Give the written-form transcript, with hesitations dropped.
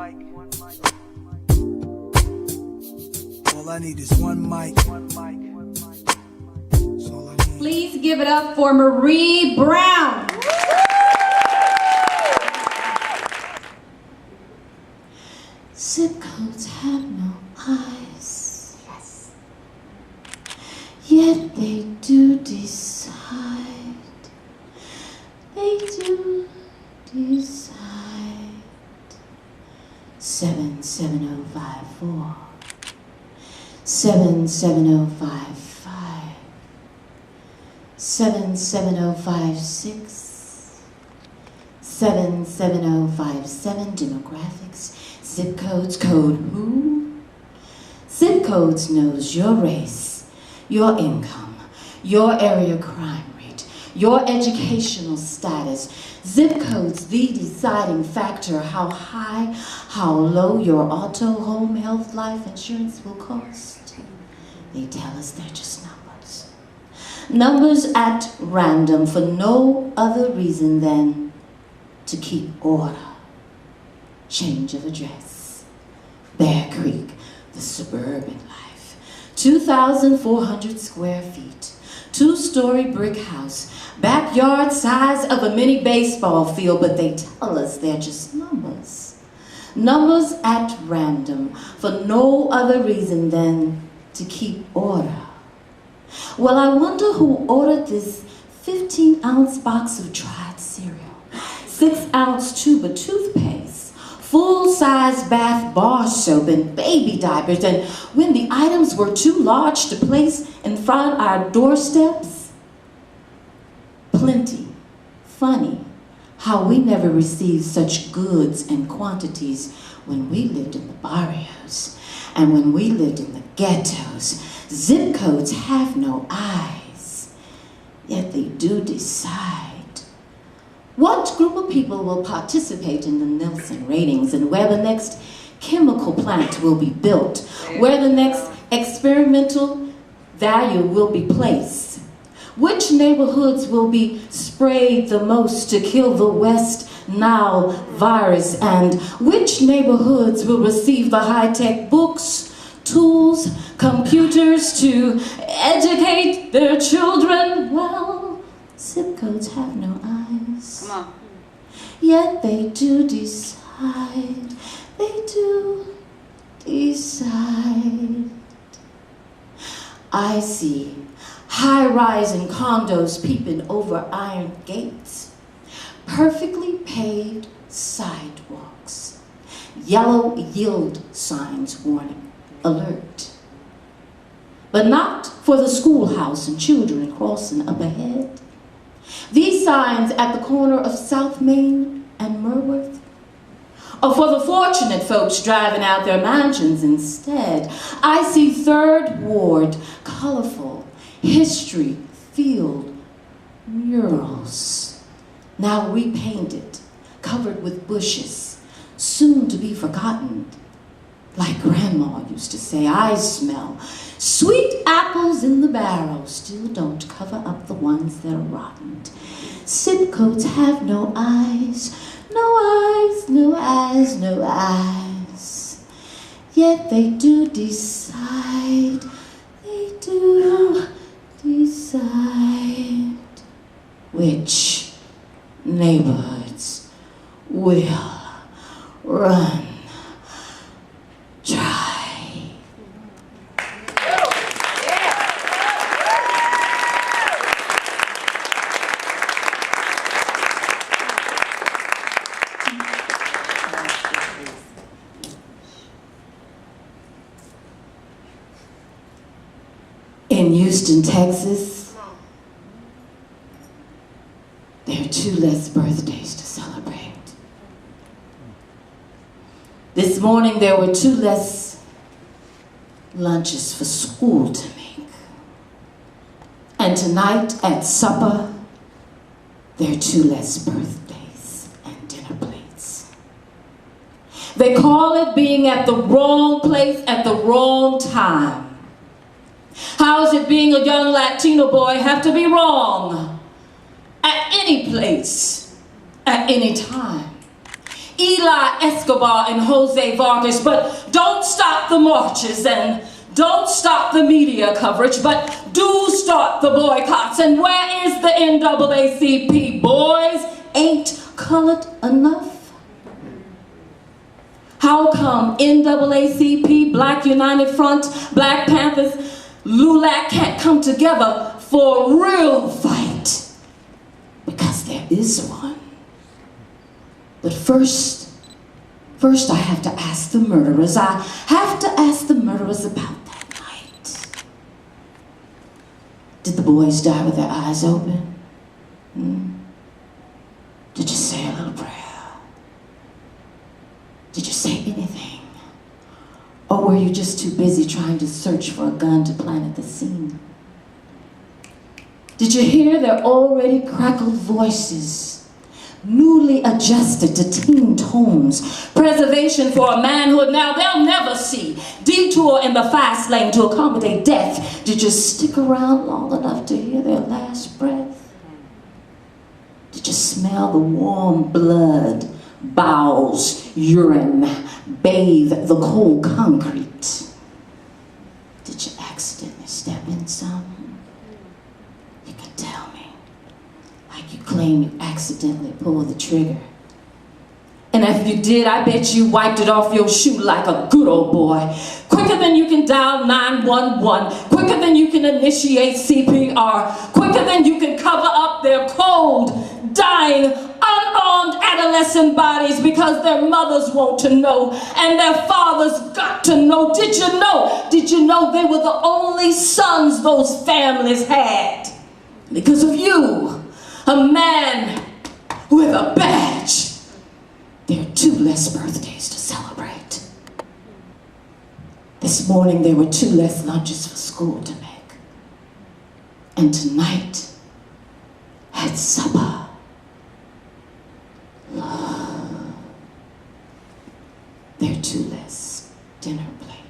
All I need is one mic. That's all I need. Please give it up for Marie Brown. Zip codes have no eyes. Yes. Yet they do decide. They do decide. 77054. 77055. 77056. 77057. Demographics. Zip codes. Code who? Zip codes knows your race, your income, your area crime rate, your educational status. Zip codes the deciding factor how high, how low your auto, home, health, life insurance will cost. They tell us they're just numbers. Numbers at random for no other reason than to keep order. Change of address. Bear Creek, the suburban life. 2,400 square feet. 2-story brick house. Backyard size of a mini baseball field, but they tell us they're just numbers. Numbers at random for no other reason than to keep order. Well, I wonder who ordered this 15-ounce box of dried cereal, 6-ounce tube of toothpaste, full-size bath bar soap and baby diapers, and when the items were too large to place in front of our doorsteps. Plenty. Funny how we never received such goods and quantities when we lived in the barrios and when we lived in the ghettos. Zip codes have no eyes, yet they do decide. What group of people will participate in the Nielsen ratings and where the next chemical plant will be built, where the next experimental value will be placed, which neighborhoods will be sprayed the most to kill the West Nile virus, and which neighborhoods will receive the high-tech books, tools, computers to educate their children. Well, zip codes have no eyes. Come on. Yet they do decide. They do decide. I see high-rising condos peeping over iron gates, perfectly paved sidewalks, yellow yield signs warning, alert. But not for the schoolhouse and children crossing up ahead. These signs at the corner of South Main and Merworth are for the fortunate folks driving out their mansions instead. I see Third Ward, colorful, history-filled murals, now repainted, covered with bushes, soon to be forgotten. Like Grandma used to say, I smell sweet apples in the barrel, still don't cover up the ones that are rotten. Zip codes have no eyes, no eyes, no eyes, no eyes. Yet they do decide, they do decide which neighborhoods will run dry. In Houston, Texas, there are 2 less birthdays to celebrate. This morning, there were 2 less lunches for school to make. And tonight at supper, there are 2 less birthdays and dinner plates. They call it being at the wrong place at the wrong time. How is it being a young Latino boy have to be wrong at any place, at any time? Eli Escobar and Jose Vargas, but don't stop the marches and don't stop the media coverage, but do start the boycotts. And where is the NAACP, boys? Ain't colored enough? How come NAACP, Black United Front, Black Panthers, LULAC can't come together for a real fight? Because there is one. But first I have to ask the murderers. I have to ask the murderers about that night. Did the boys die with their eyes open? Did you say a little prayer? Did you say anything? Or were you just too busy trying to search for a gun to plant at the scene? Did you hear their already crackled voices, newly adjusted to teen tones, preservation for a manhood now they'll never see, detour in the fast lane to accommodate death? Did you stick around long enough to hear their last breath? Did you smell the warm blood, bowels, urine, bathe the cold concrete? Did you accidentally step in some? You can tell me. Like you claim you accidentally pulled the trigger. And if you did, I bet you wiped it off your shoe like a good old boy. Quicker than you can dial 911. Quicker than you can initiate CPR. Quicker than you can cover up their cold, dying, unarmed adolescent bodies because their mothers want to know and their fathers got to know. Did you know? Did you know they were the only sons those families had? Because of you, a man with a badge. There are 2 less birthdays to celebrate. This morning there were 2 less lunches for school to make. And tonight, at supper, there are 2 less dinner plates.